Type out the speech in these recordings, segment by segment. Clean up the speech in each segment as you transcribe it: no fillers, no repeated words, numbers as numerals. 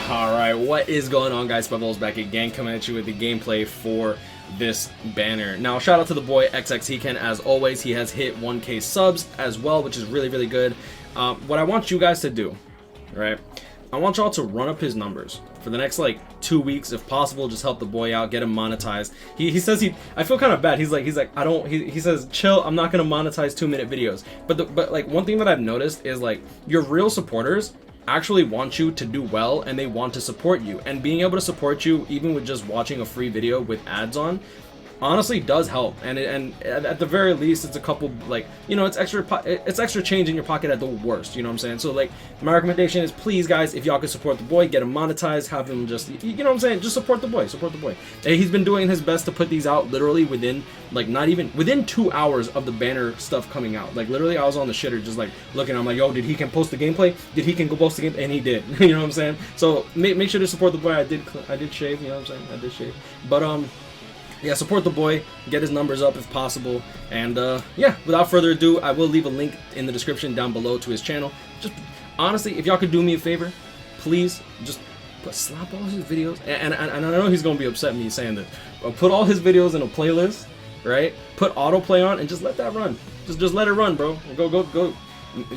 Alright, what is going on, guys? SpitefulHopes back again, coming at you with the gameplay for this banner. Now, shout out to the boy XXHken. As always, he has hit 1K subs as well, which is really, really good. What I want you guys to do, right? I want y'all to run up his numbers for the next like 2 weeks, if possible. Just help the boy out, get him monetized. He says I feel kind of bad. He's like he says, chill, I'm not gonna monetize 2-minute videos. But like, one thing that I've noticed is like your real supporters actually want you to do well, and they want to support you, and being able to support you even with just watching a free video with ads on honestly does help. And at the very least, it's a couple, like, you know, it's extra change in your pocket at the worst, you know what I'm saying? So like, my recommendation is, please guys, if y'all can support the boy, get him monetized, have him just, you know what I'm saying, just support the boy. And he's been doing his best to put these out literally within, like, not even within 2 hours of the banner stuff coming out. Like, literally, I was on the shitter just like looking, I'm like, yo, did he can post the gameplay? Did he can go post the game? And he did. You know what I'm saying? So make sure to support the boy. I did shave, you know what I'm saying? I did shave. But yeah, support the boy, get his numbers up if possible, and yeah, without further ado, I will leave a link in the description down below to his channel. Just honestly, if y'all could do me a favor, please just slap all his videos, and I know he's gonna be upset me saying this, but put all his videos in a playlist, right? Put autoplay on and just let that run. Just let it run, bro. Go.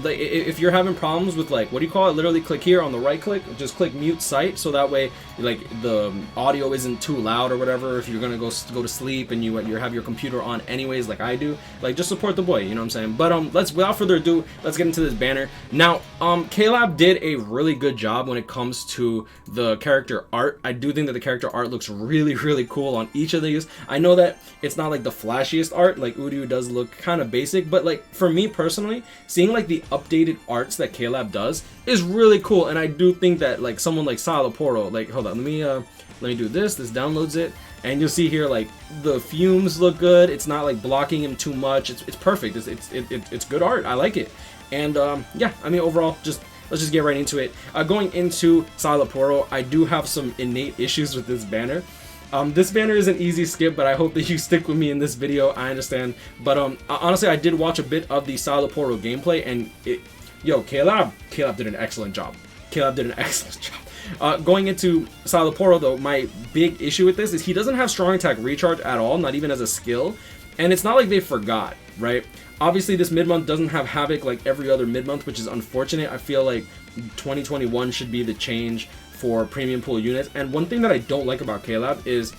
Like, if you're having problems with, like, what do you call it, literally click here on the right click, just click mute site, so that way like the audio isn't too loud or whatever. If you're gonna go to sleep and you have your computer on anyways, like I do, like, just support the boy, you know what I'm saying? But without further ado, let's get into this banner. Now, Xyloporo did a really good job when it comes to the character art. I do think that the character art looks really, really cool on each of these. I know that it's not like the flashiest art, like Uryu does look kind of basic, but like, for me personally, seeing like the updated arts that Xyloporo does is really cool. And I do think that like someone like Szayelaporro, like, hold on, let me do this downloads it, and you'll see here like the fumes look good. It's not like blocking him too much. It's perfect. It's good art. I like it. And yeah, I mean, overall, let's just get right into it. Going into Szayelaporro, I do have some innate issues with this banner. This banner is an easy skip, but I hope that you stick with me in this video. I understand, but honestly, I did watch a bit of the Szayelaporro gameplay, and Xyloporo did an excellent job. Going into Szayelaporro though, my big issue with this is he doesn't have strong attack recharge at all, not even as a skill, and it's not like they forgot, right? Obviously, this mid-month doesn't have Havoc like every other mid-month, which is unfortunate. I feel like 2021 should be the change for premium pool units. And one thing that I don't like about Xyloporo is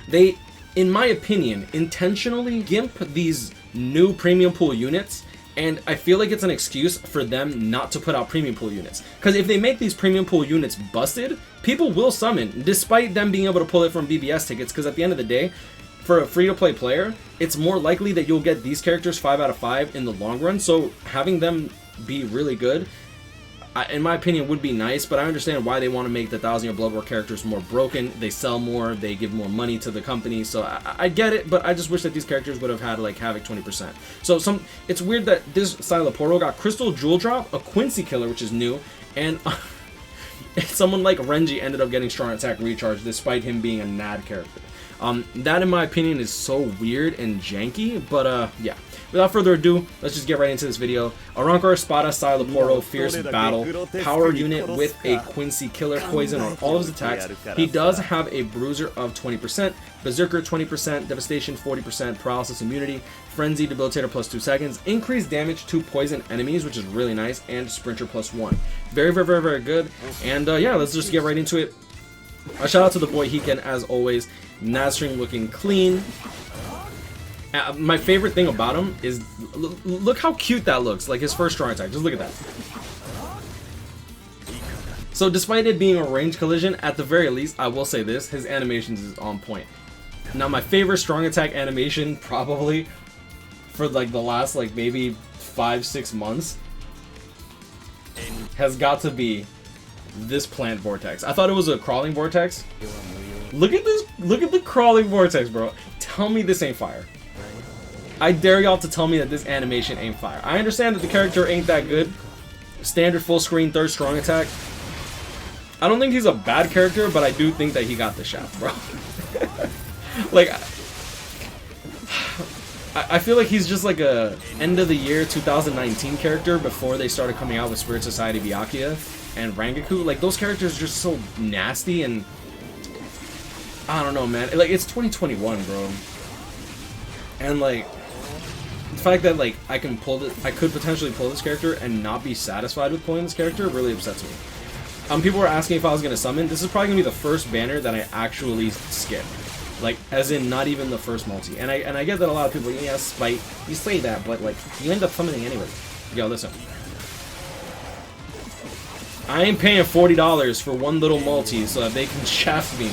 they, in my opinion, intentionally gimp these new premium pool units, and I feel like it's an excuse for them not to put out premium pool units. Because if they make these premium pool units busted, people will summon, despite them being able to pull it from BBS tickets, because at the end of the day, for a free-to-play player, it's more likely that you'll get these characters 5 out of 5 in the long run. So having them be really good, in my opinion, would be nice, but I understand why they want to make the 1000-year Blood War characters more broken. They sell more, they give more money to the company, so I get it, but I just wish that these characters would have had like Havoc 20%. So it's weird that this Szayelaporro got Crystal Jewel Drop, a Quincy Killer, which is new, and someone like Renji ended up getting strong attack recharge despite him being a NAD character. That, in my opinion, is so weird and janky, but yeah. Without further ado, let's just get right into this video. Arrancar Espada Szayelaporro Fierce Battle. Power unit with a Quincy Killer poison on all of his attacks. He does have a Bruiser of 20%, Berserker 20%, Devastation 40%, Paralysis Immunity, Frenzy Debilitator plus 2 seconds, increased damage to poison enemies, which is really nice, and Sprinter plus 1. Very, very, very, very good. And yeah, let's just get right into it. A shout out to the boy Heken, as always. Nazstring looking clean. My favorite thing about him is look how cute that looks, like his first strong attack. Just look at that. So despite it being a range collision, at the very least, I will say this, his animations is on point. Now, my favorite strong attack animation probably for like the last like maybe 5-6 months has got to be this plant vortex. I thought it was a crawling vortex. Look at this, look at the crawling vortex, bro. Tell me this ain't fire. I dare y'all to tell me that this animation ain't fire. I understand that the character ain't that good. Standard full screen, third strong attack. I don't think he's a bad character, but I do think that he got the shaft, bro. Like, I feel like he's just like a end of the year 2019 character before they started coming out with Spirit Society Byakuya and Rangaku. Like, those characters are just so nasty, and I don't know, man. Like, it's 2021, bro. And like, the fact that like I could potentially pull this character and not be satisfied with pulling this character really upsets me. People were asking if I was gonna summon. This is probably gonna be the first banner that I actually skip. Like, as in, not even the first multi. And I get that a lot of people, yeah, Spite, you say that, but, like, you end up summoning anyway. Yo, listen. I ain't paying $40 for one little multi so that they can shaft me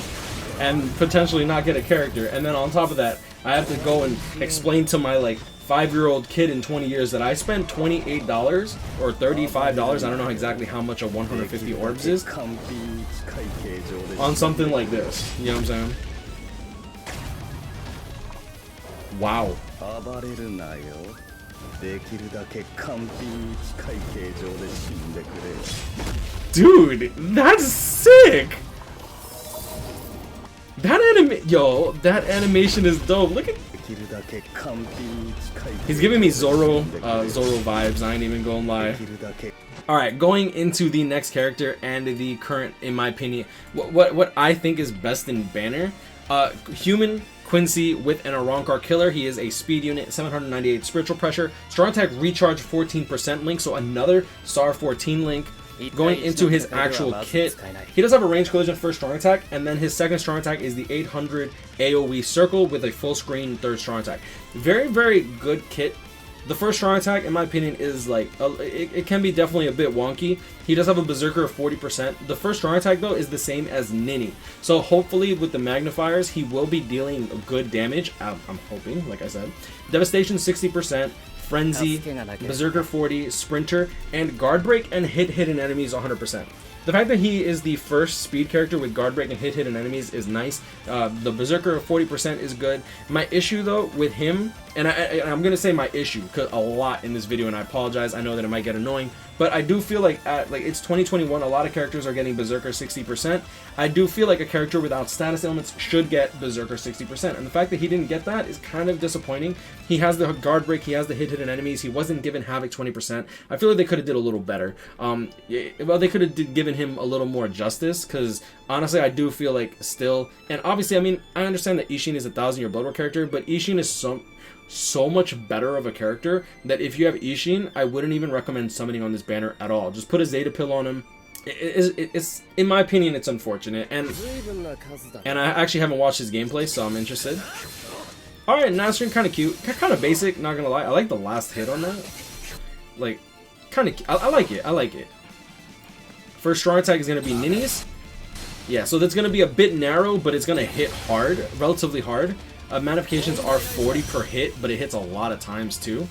and potentially not get a character. And then on top of that, I have to go and explain to my, like, 5-year-old kid in 20 years that I spent $28 or $35, I don't know exactly how much a 150 orbs is, on something like this. You know what I'm saying? Wow. Dude, that's sick! That animation is dope. Look at... He's giving me Zoro vibes, I ain't even gonna lie. Alright, going into the next character and the current, in my opinion, what I think is best in Banner. Human Quincy with an Arrancar killer. He is a speed unit, 798 spiritual pressure, strong attack recharge 14% link, so another SAR 14 link. Going into his actual kit, he does have a range collision first strong attack, and then his second strong attack is the 800 AoE circle with a full screen third strong attack. Very, very good kit. The first strong attack, in my opinion, is like, it can be definitely a bit wonky. He does have a Berserker of 40%. The first strong attack, though, is the same as Nini. So hopefully, with the magnifiers, he will be dealing good damage. I'm hoping, like I said. Devastation 60%. Frenzy, Berserker 40, Sprinter, and Guard Break and hit hidden enemies 100%. The fact that he is the first speed character with Guard Break and hit hidden enemies is nice. The Berserker of 40% is good. My issue, though, with him, and I'm going to say my issue a lot in this video, and I apologize. I know that it might get annoying, but I do feel like it's 2021. A lot of characters are getting Berserker 60%. I do feel like a character without status elements should get Berserker 60%, and the fact that he didn't get that is kind of disappointing. He has the Guard Break, he has the hit hidden enemies, he wasn't given Havoc 20%. I feel like they could have did a little better. Well, they could have given him a little more justice, because honestly, I do feel like still, and obviously, I mean, I understand that Ishin is a 1000-year Blood War character, but Ishin is so much better of a character that if you have Ishin, I wouldn't even recommend summoning on this banner at all. Just put a Zeta pill on him. It's in my opinion, it's unfortunate, and I actually haven't watched his gameplay, so I'm interested. All right, Nasrin, kind of cute, kind of basic. Not gonna lie, I like the last hit on that. Like, kind of, I like it. I like it. First strong attack is gonna be Nini's. Yeah, so that's gonna be a bit narrow, but it's gonna hit hard, relatively hard. Magnifications are 40 per hit, but it hits a lot of times too.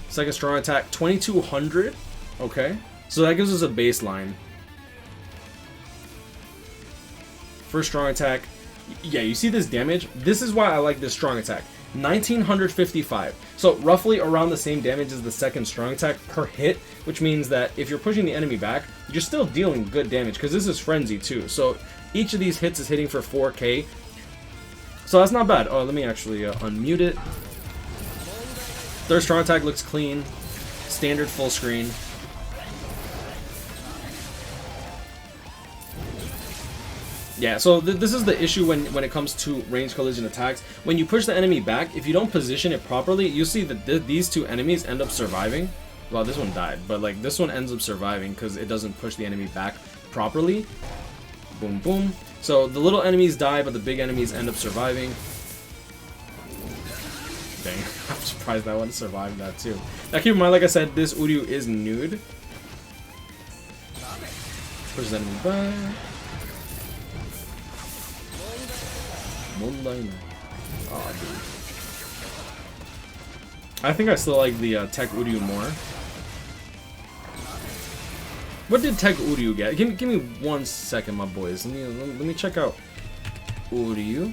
Second strong attack, 2200. Okay, so that gives us a baseline. First strong attack, yeah, you see this damage? This is why I like this strong attack. 1955. So roughly around the same damage as the second strong attack per hit, which means that if you're pushing the enemy back, you're still dealing good damage, because this is Frenzy too. So each of these hits is hitting for 4k. So that's not bad. Oh, let me actually unmute it. Third strong attack looks clean. Standard full screen. Yeah, so this is the issue when it comes to range collision attacks. When you push the enemy back, if you don't position it properly, you see that these two enemies end up surviving. Well, this one died, but like this one ends up surviving because it doesn't push the enemy back properly. Boom, boom. So the little enemies die, but the big enemies end up surviving. Dang, I'm surprised that one survived that too. Now keep in mind, like I said, this Uryu is nude. Push the enemy back. Oh, dude. I think I still like the Tech Uryu more. What did Tech Uryu get? Give me 1 second, my boys. Let me check out Uryu.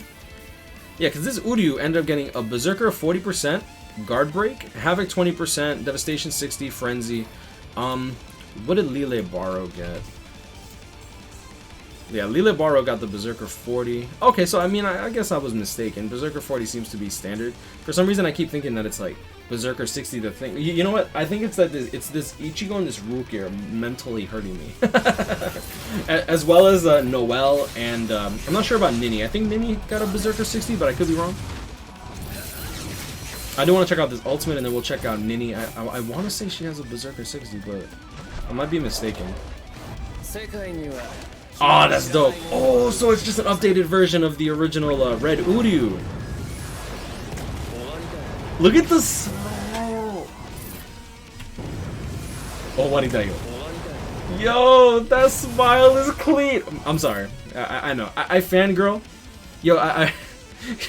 Yeah, because this Uryu ended up getting a Berserker 40%, Guard Break, Havoc 20%, Devastation 60, Frenzy. What did Lilibarrow get? Yeah, Lilibarrow got the Berserker 40. Okay, so I mean, I guess I was mistaken. Berserker 40 seems to be standard. For some reason, I keep thinking that it's like Berserker 60 the thing. You know what? I think it's that it's this Ichigo and this Ruki are mentally hurting me. As well as Noelle and I'm not sure about Nini. I think Nini got a Berserker 60, but I could be wrong. I do want to check out this ultimate, and then we'll check out Nini. I want to say she has a Berserker 60, but I might be mistaken. Oh, that's dope. Oh, so it's just an updated version of the original Red Uryu. Look at this. Oh, Waridayo. Yo, that smile is clean. I'm sorry. I know. I fangirl. Yo,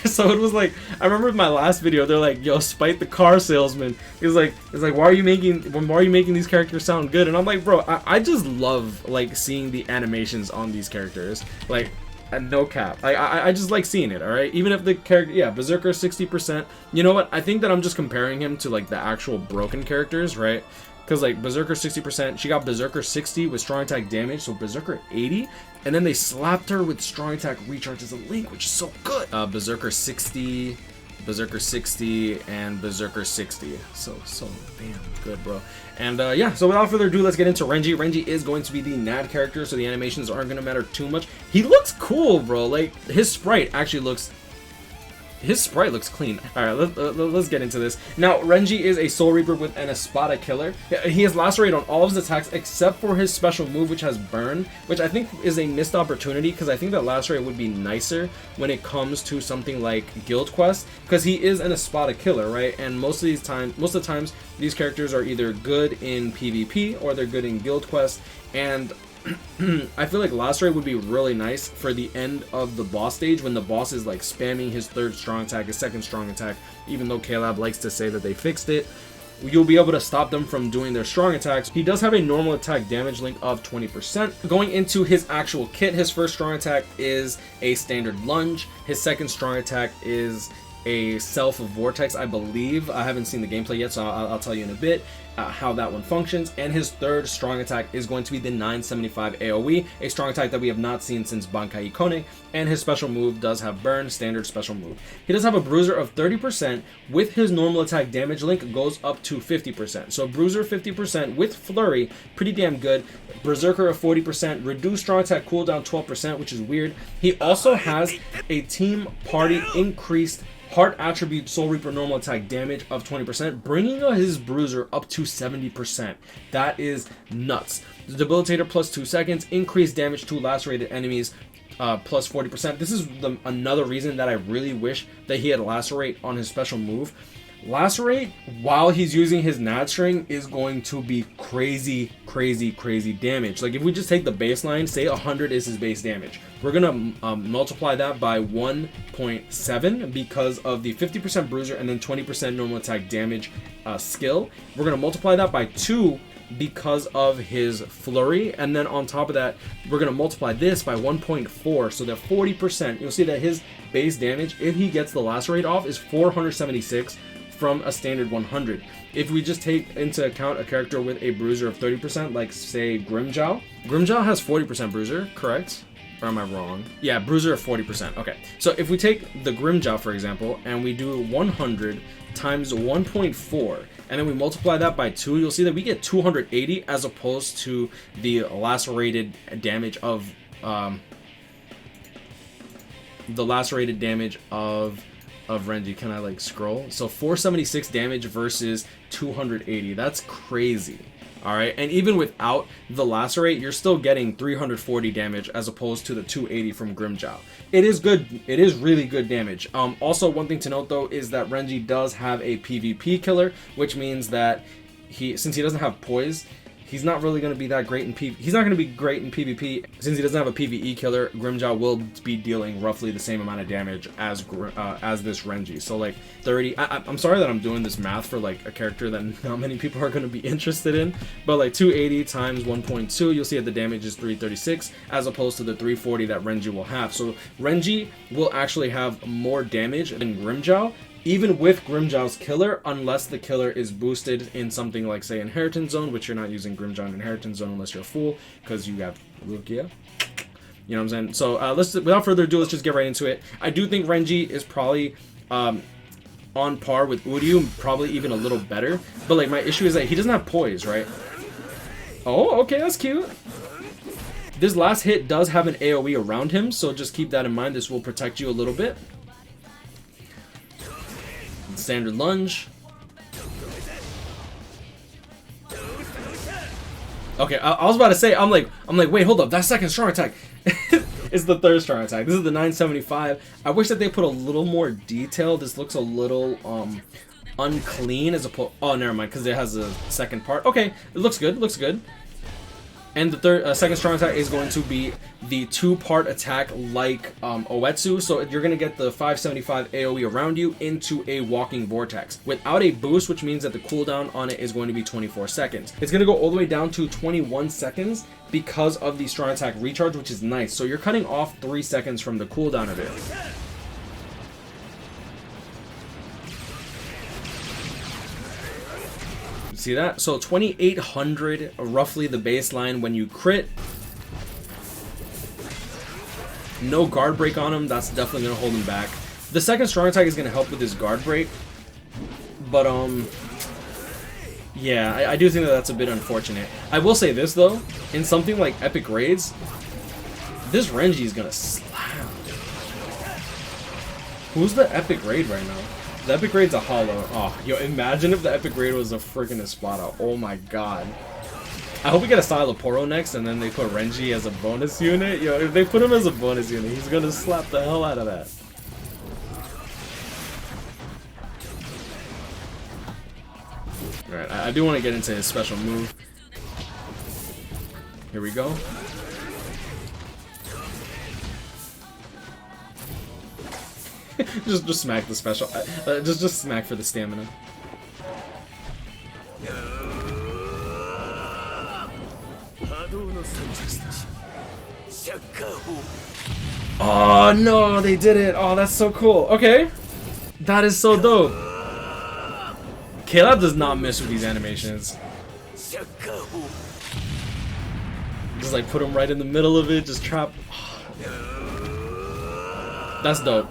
so it was like, I remember in my last video, they're like, yo, Spite the car salesman. It's like, why are you making these characters sound good? And I'm like, bro, I just love like seeing the animations on these characters. Like, and no cap. I just like seeing it, alright? Even if the character, yeah, Berserker 60%. You know what? I think that I'm just comparing him to like the actual broken characters, right? Because like Berserker 60%, she got Berserker 60 with strong attack damage, so Berserker 80. And then they slapped her with strong attack recharge as a link, which is so good. Berserker 60, Berserker 60, and Berserker 60. So damn good, bro. And yeah, so without further ado, let's get into Renji. Renji is going to be the NAD character, so the animations aren't going to matter too much. He looks cool, bro. Like, his sprite actually looks... His sprite looks clean. Alright, let's get into this. Now, Renji is a Soul Reaper with an Espada killer. He has Lacerate on all of his attacks except for his special move, which has Burn, which I think is a missed opportunity, because I think that Lacerate would be nicer when it comes to something like Guild Quest, because he is an Espada killer, right? And most of the times, these characters are either good in PvP or they're good in Guild Quest, and I feel like Lacerate would be really nice for the end of the boss stage, when the boss is like spamming his third strong attack, his second strong attack, even though K-Lab likes to say that they fixed it. You'll be able to stop them from doing their strong attacks. He does have a normal attack damage link of 20%. Going into his actual kit, his first strong attack is a standard lunge. His second strong attack is a self vortex, I believe. I haven't seen the gameplay yet, so I'll tell you in a bit how that one functions. And his third strong attack is going to be the 975 AoE, a strong attack that we have not seen since Bankai Ikone. And his special move does have Burn, standard special move. He does have a Bruiser of 30%, with his normal attack damage link goes up to 50%. So Bruiser 50% with Flurry, pretty damn good. Berserker of 40%, reduced strong attack cooldown 12%, which is weird. He also has a team party increased Heart Attribute Soul Reaper normal attack damage of 20%, bringing his Bruiser up to 70%. That is nuts. The Debilitator plus 2 seconds, increased damage to lacerated enemies plus 40%. This is another reason that I really wish that he had Lacerate on his special move. Lacerate, while he's using his NAD string, is going to be crazy damage. Like, if we just take the baseline, say 100 is his base damage, we're gonna multiply that by 1.7 because of the 50% bruiser and then 20% normal attack damage skill. We're gonna multiply that by 2 because of his flurry, and then on top of that, we're gonna multiply this by 1.4, so that 40%. You'll see that his base damage, if he gets the Lacerate off, is 476 from a standard 100. If we just take into account a character with a bruiser of 30%, like say Grimmjow. Grimmjow has 40% bruiser, correct? Or am I wrong? Yeah, bruiser of 40%. Okay, so if we take the Grimmjow, for example, and we do 100 times 1.4, and then we multiply that by 2, you'll see that we get 280 as opposed to the lacerated damage of Renji. Can I like scroll? So 476 damage versus 280. That's crazy. All right, and even without the Lacerate, you're still getting 340 damage as opposed to the 280 from Grimmjow. It is good. It is really good damage. Also, one thing to note though is that Renji does have a PvP killer, which means that since he doesn't have poise, he's not really going to be that great in PvP. He's not going to be great in PvP. Since he doesn't have a PvE killer, Grimmjow will be dealing roughly the same amount of damage as this Renji. So like 30. I'm sorry that I'm doing this math for like a character that not many people are going to be interested in. But like 280 times 1.2, you'll see that the damage is 336 as opposed to the 340 that Renji will have. So Renji will actually have more damage than Grimmjow, even with Grimmjow's killer, unless the killer is boosted in something like, say, Inheritance Zone, which you're not using Grimmjow in Inheritance Zone unless you're a fool, because you have Rukia. You know what I'm saying? So without further ado, let's just get right into it. I do think Renji is probably on par with Uryu, probably even a little better. But like my issue is that he doesn't have poise, right? Oh, okay, that's cute. This last hit does have an AoE around him, so just keep that in mind. This will protect you a little bit. Standard lunge. Okay, I was about to say, I'm like, wait, hold up, that second strong attack. It's the third strong attack. This is the 975. I wish that they put a little more detail. This looks a little unclean as opposed. Oh, never mind, because it has a second part. Okay, it looks good. Looks good. And the second strong attack is going to be the 2-part attack like Oetsu. So you're going to get the 575 AoE around you into a walking vortex without a boost, which means that the cooldown on it is going to be 24 seconds. It's going to go all the way down to 21 seconds because of the strong attack recharge, which is nice. So you're cutting off 3 seconds from the cooldown of it. See that? So 2800 roughly the baseline when you crit. No guard break on him. That's definitely gonna hold him back. The second strong attack is gonna help with his guard break, but yeah, I do think that that's a bit unfortunate. I will say this though, in something like epic raids, this Renji is gonna slam. Who's the epic raid right now? The epic raid's a hollow. Oh, yo, imagine if the epic raid was a freaking Espada. Oh my god. I hope we get a Szayelaporro next and then they put Renji as a bonus unit. Yo, if they put him as a bonus unit, he's gonna slap the hell out of that. Alright, I do want to get into his special move. Here we go. just smack the special. Just smack for the stamina. Oh no, they did it. Oh, that's so cool. Okay, that is so dope. Caleb does not miss with these animations. Just like put him right in the middle of it, just trap. That's dope.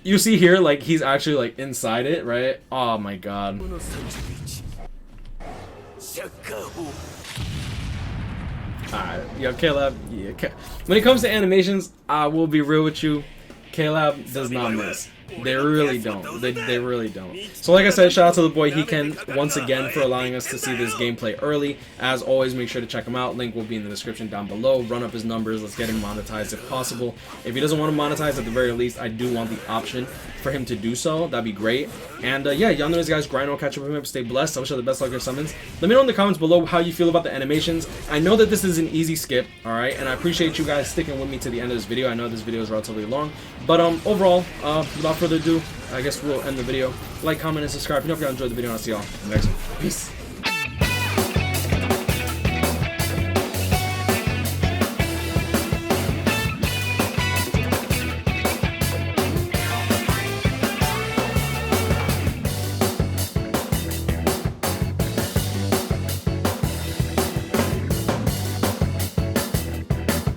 You see here, like, he's actually, like, inside it, right? Oh, my God. Alright, yo, Caleb, yeah, when it comes to animations, I will be real with you, Caleb does not miss. They really don't. They really don't. So like I said, shout out to the boy Hiken once again for allowing us to see this gameplay early. As always, make sure to check him out. Link will be in the description down below. Run up his numbers. Let's get him monetized if possible. If he doesn't want to monetize, at the very least, I do want the option for him to do so. That'd be great. And yeah, y'all know this, guys. Grind on, catch up with him. Stay blessed. I wish you the best luck with your summons. Let me know in the comments below how you feel about the animations. I know that this is an easy skip, alright? And I appreciate you guys sticking with me to the end of this video. I know this video is relatively long. But overall, without further ado, I guess we'll end the video. Like, comment, and subscribe. If you enjoyed the video, and I'll see y'all in the next one. Peace.